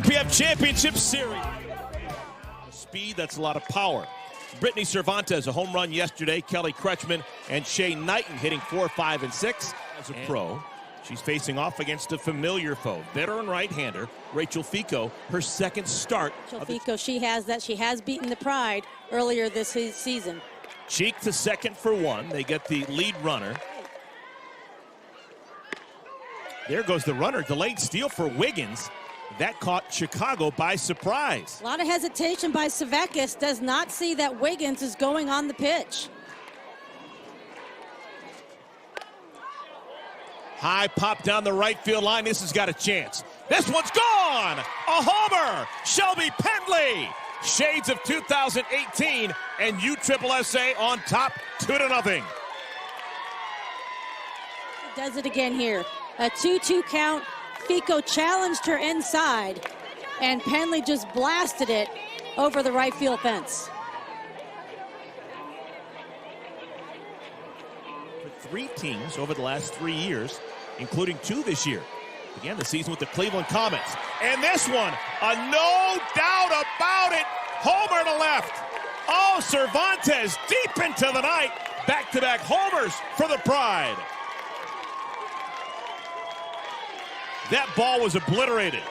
NPF Championship Series. Speed, that's a lot of power. Brittany Cervantes, a home run yesterday. Kelly Kretschman and Shay Knighten hitting 4, 5, and 6. As a pro, she's facing off against a familiar foe, veteran right-hander Rachel Fico, her second start. Rachel Fico, she has beaten the Pride earlier this season. Cheek to second for one. They get the lead runner. There goes the runner. Delayed steal for Wiggins. That caught Chicago by surprise. A lot of hesitation by Cervantes. Does not see that Wiggins is going on the pitch. High pop down the right field line. This has got a chance. This one's gone. A homer. Shelby Pendley. Shades of 2018 and USSSA on top 2-0. Does it again here. A 2-2 count. Fico challenged her inside, and Pendley just blasted it over the right field fence. For 3 teams over the last 3 years, including 2 this year. Began the season with the Cleveland Comets. And this one, a no doubt about it, homer to left. Oh, Cervantes deep into the night. Back-to-back homers for the Pride. That ball was obliterated.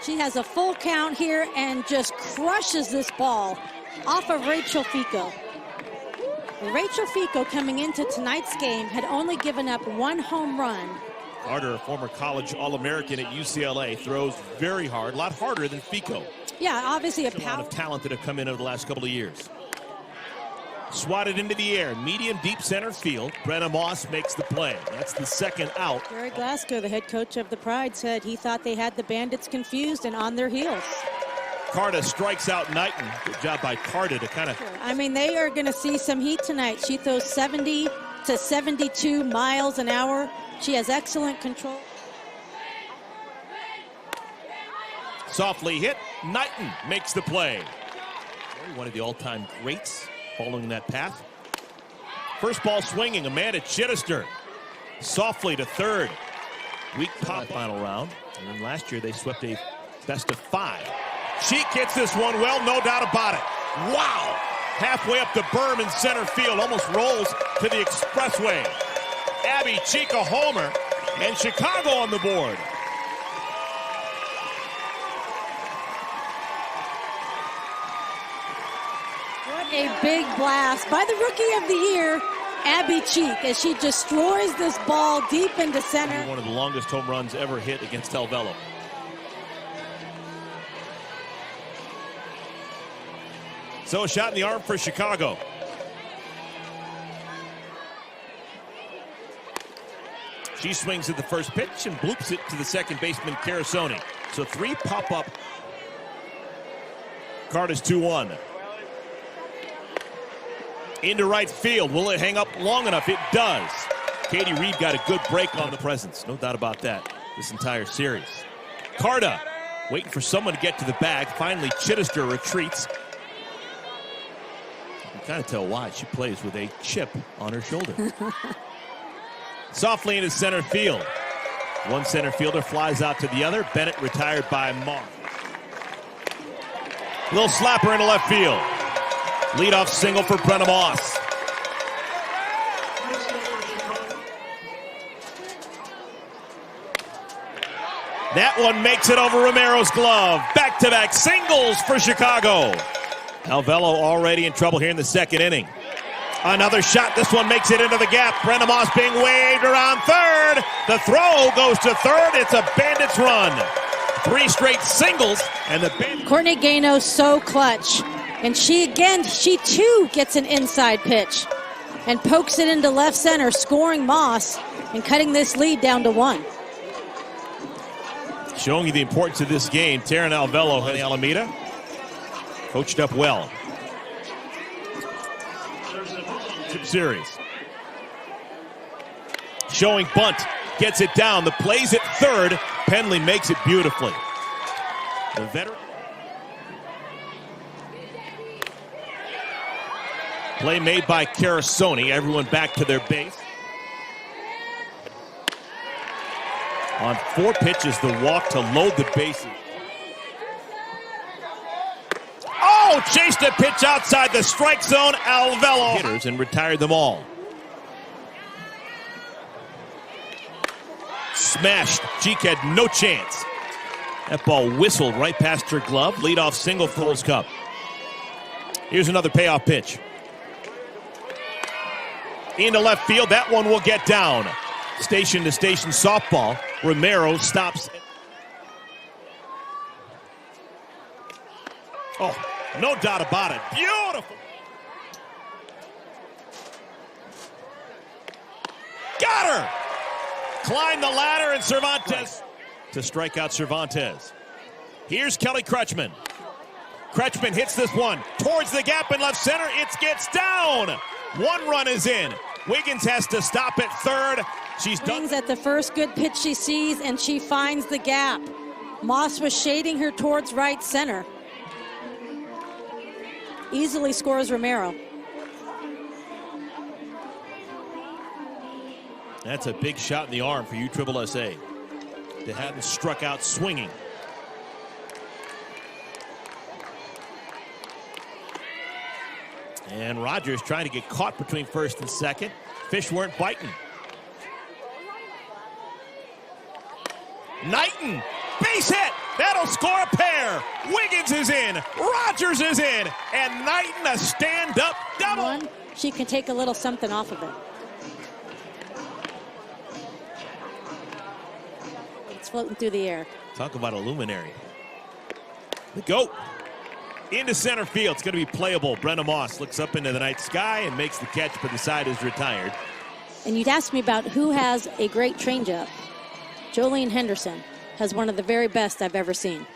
She has a full count here and just crushes this ball off of Rachel Fico. Rachel Fico, coming into tonight's game, had only given up 1 home run. Carter, a former college All-American at UCLA, throws very hard, a lot harder than Fico. Yeah, obviously a lot of talent that have come in over the last couple of years. Swatted into the air, medium deep center field. Brenna Moss makes the play. That's the second out. Gary Glasgow, the head coach of the Pride, said he thought they had the Bandits confused and on their heels. Carda strikes out Knighten. Good job by Carda to kind of... I mean, they are going to see some heat tonight. She throws 70 to 72 miles an hour. She has excellent control. Softly hit. Knighten makes the play. One of the all-time greats following that path. First ball swinging. Amanda Chittister softly to third. Weak pop final round. And then last year they swept a best of 5. Cheek hits this one well, no doubt about it. Wow! Halfway up the berm in center field, almost rolls to the expressway. Abbey Cheek a homer, and Chicago on the board. What a big blast by the Rookie of the Year, Abbey Cheek, as she destroys this ball deep into center. One of the longest home runs ever hit against Alvelo. So a shot in the arm for Chicago. She swings at the first pitch and bloops it to the second baseman, Carasoni. So 3 pop up. Carda's 2-1. Into right field. Will it hang up long enough? It does. Katie Reed got a good break on the presence. No doubt about that this entire series. Carda waiting for someone to get to the bag. Finally, Chittister retreats. You can kind of tell why. She plays with a chip on her shoulder. Softly into center field. One center fielder flies out to the other. Bennett retired by Moss. Little slapper into left field. Leadoff single for Brenna Moss. That one makes it over Romero's glove. Back-to-back singles for Chicago. Alvelo already in trouble here in the second inning. Another shot. This one makes it into the gap. Brenna Moss being waved around third. The throw goes to third. It's a Bandits run. 3 straight singles, and the Bandits. Courtney Gano so clutch. And she too gets an inside pitch and pokes it into left center, scoring Moss and cutting this lead down to 1. Showing you the importance of this game, Taran Alvelo in the Alameda. Coached up well. Series. Showing bunt. Gets it down. The play's at third. Pendley makes it beautifully. The veteran. Play made by Carasoni. Everyone back to their base. On 4 pitches, the walk to load the bases. Oh, chased a pitch outside the strike zone. Alvelo hitters and retired them all. Smashed. Cheek had no chance. That ball whistled right past her glove. Leadoff single for World Cup. Here's another payoff pitch. Into left field. That one will get down. Station to station softball. Romero stops. Oh, no doubt about it. Beautiful. Got her. Climb the ladder, and Cervantes to strike out Cervantes. Here's Kelly Kretschman. Kretschman hits this one towards the gap in left center. It gets down. 1 run is in. Wiggins has to stop at third. She's done at the first good pitch she sees, and she finds the gap. Moss was shading her towards right center. Easily scores Romero. That's a big shot in the arm for USSSA. They hadn't struck out swinging. And Rogers trying to get caught between first and second. Fish weren't biting. Knighten, base hit. That'll score a pair. Wiggins is in. Rogers is in. And Knighten a stand-up double. She can take a little something off of it. It's floating through the air. Talk about a luminary. The GOAT. Into center field. It's going to be playable. Brenna Moss looks up into the night sky and makes the catch, but the side is retired. And you'd ask me about who has a great changeup. Jolene Henderson has one of the very best I've ever seen.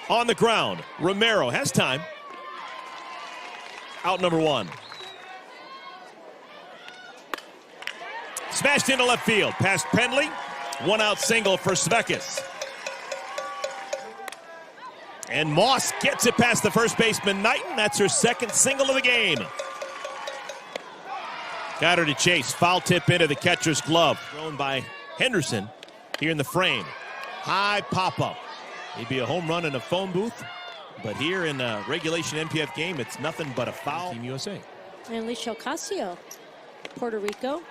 On the ground, Romero has time. Out number 1. Smashed into left field. Past Pendley. 1 out single for Cervantes. And Moss gets it past the first baseman, Knighten. That's her 2nd single of the game. Got her to chase. Foul tip into the catcher's glove. Thrown by Henderson here in the frame. High pop-up. Maybe a home run in a phone booth. But here in a regulation NPF game, it's nothing but a foul. Team USA. And Aleshia Ocasio, Puerto Rico.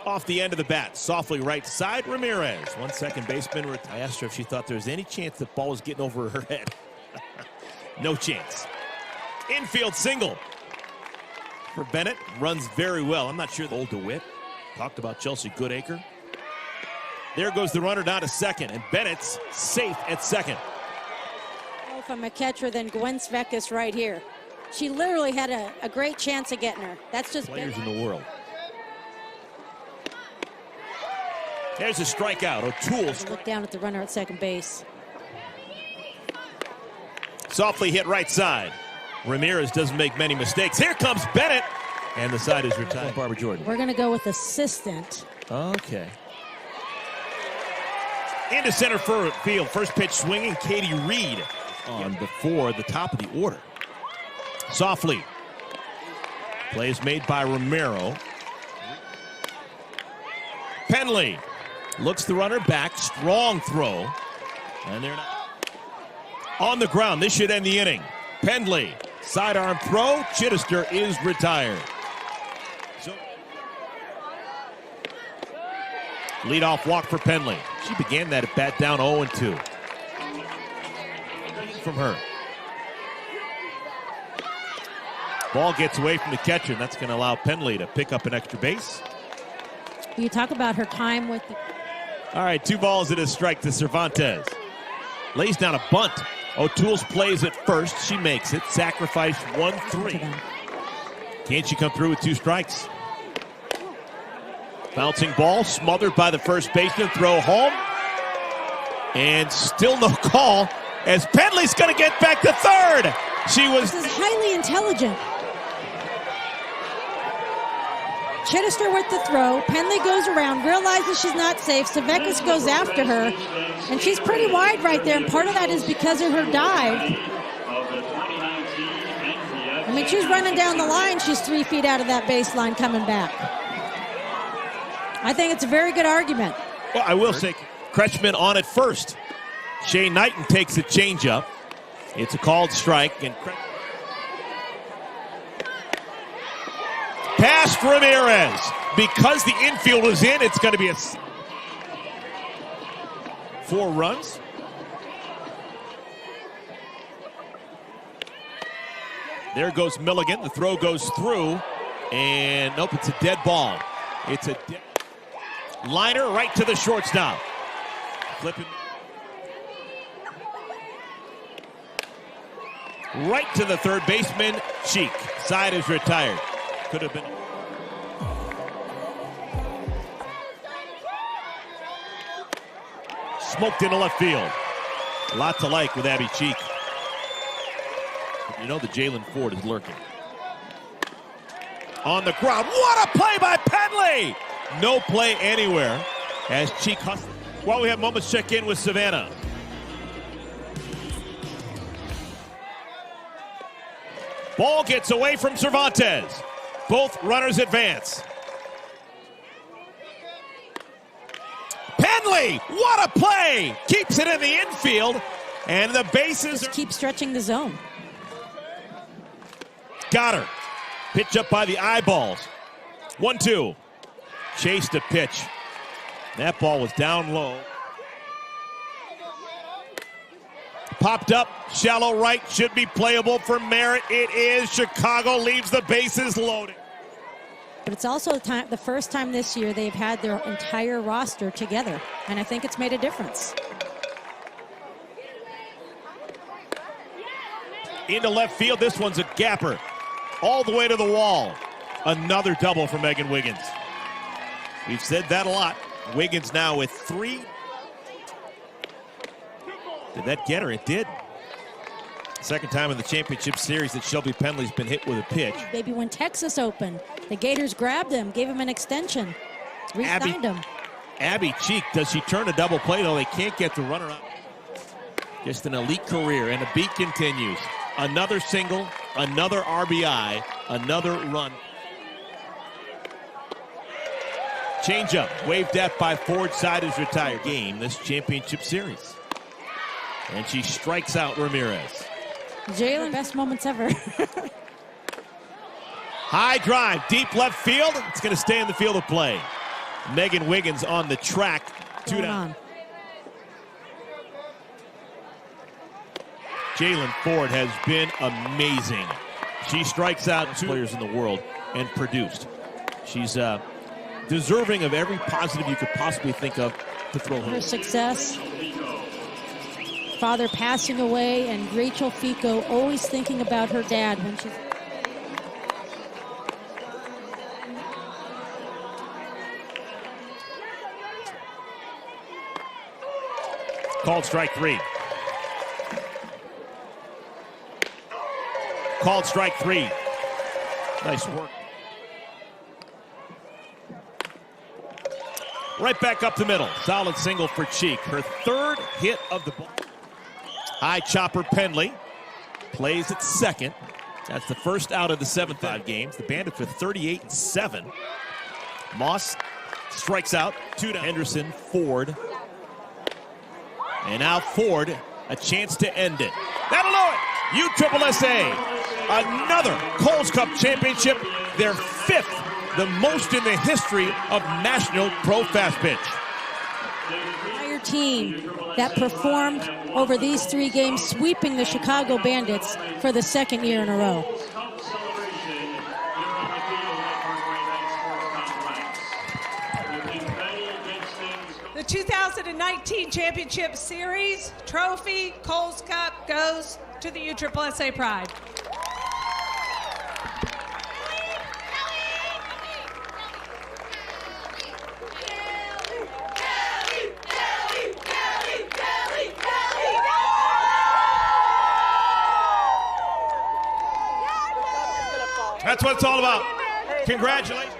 Off the end of the bat, softly right side, Ramirez. 1 second baseman. I asked her if she thought there was any chance the ball was getting over her head. No chance. Infield single for Bennett. Runs very well. I'm not sure the old DeWitt. Talked about Chelsea Goodacre. There goes the runner down to second, and Bennett's safe at second. From a catcher than Gwen Svekis right here. She literally had a great chance of getting her. That's just players in the world. There's a strikeout. O'Toole. Look down at the runner at second base. Softly hit right side. Ramirez doesn't make many mistakes. Here comes Bennett. And the side is retired. Barbara Jordan. We're going to go with assistant. Okay. Into center field. First pitch swinging. Katie Reed on before the top of the order. Softly. Play is made by Romero. Pendley looks the runner back. Strong throw. And they're not. On the ground. This should end the inning. Pendley. Sidearm throw. Chittister is retired. So, leadoff walk for Pendley. She began that at bat down 0-2. From her. Ball gets away from the catcher, and that's going to allow Pendley to pick up an extra base. You talk about her time with the... All right, 2 balls and a strike to Cervantes. Lays down a bunt. O'Toole's plays at first. She makes it. Sacrifice 1-3. Can she come through with 2 strikes? Bouncing ball smothered by the first baseman. Throw home. And still no call as Pendley's going to get back to third. This is highly intelligent. Chittister with the throw. Pendley goes around, realizes she's not safe. Cervantes goes after her, and she's pretty wide right there, and part of that is because of her dive. I mean, she's running down the line. She's 3 feet out of that baseline coming back. I think it's a very good argument. Well, I will say Kretschman on it first. Shay Knighten takes a changeup. It's a called strike. And past Ramirez. Because the infield was in, it's going to be 4 runs. There goes Milligan. The throw goes through. And nope, it's a dead ball. It's a dead liner right to the shortstop. Flipping. Right to the third baseman, Cheek. Side is retired. Could have been. Smoked into left field. A lot to like with Abbey Cheek. You know the Jailyn Ford is lurking. On the ground. What a play by Pendley! No play anywhere as Cheek hustles. Well, we have moments check in with Savannah. Ball gets away from Cervantes. Both runners advance. Pendley, what a play! Keeps it in the infield, and the bases just keep stretching the zone. Got her. Pitch up by the eyeballs. 1-2. Chased a pitch. That ball was down low. Popped up, shallow right, should be playable for Merritt. It is. Chicago leaves the bases loaded. But it's also the first time this year they've had their entire roster together, and I think it's made a difference. Into left field, this one's a gapper. All the way to the wall. Another double for Megan Wiggins. We've said that a lot. Wiggins now with 3. Did that get her? It did. Second time in the championship series that Shelby Pendley's been hit with a pitch. Maybe when Texas opened, the Gators grabbed him, gave him an extension, re-signed him. Abbey Cheek, does she turn a double play? Though they can't get the runner up. Just an elite career, and the beat continues. Another single, another RBI, another run. Changeup, waved at by Ford. Side is retired. Game this championship series. And she strikes out Ramirez. Jailyn, best moments ever. High drive, deep left field. It's going to stay in the field of play. Megan Wiggins on the track. 2 down. Jailyn Ford has been amazing. She strikes out 2 players in the world and produced. She's deserving of every positive you could possibly think of to throw her. Her success, father passing away, and Rachel Fico always thinking about her dad when she's... Called strike 3. Called strike 3. Nice work. Right back up the middle. Solid single for Cheek. Her 3rd hit of the ball. High chopper Pendley plays at second. That's the first out of the 7th 5 games. The Bandits with 38-7. Moss strikes out. 2 down. Henderson, Ford. And now Ford, a chance to end it. That'll do it. USSSA, another Coles Cup championship, their 5th, the most in the history of National Pro Fast Pitch. Entire team that performed over these 3 games, sweeping the Chicago Bandits for the 2nd year in a row. The 2019 Championship Series trophy, Coles Cup, goes to the USSSA Pride. That's what it's all about. Congratulations.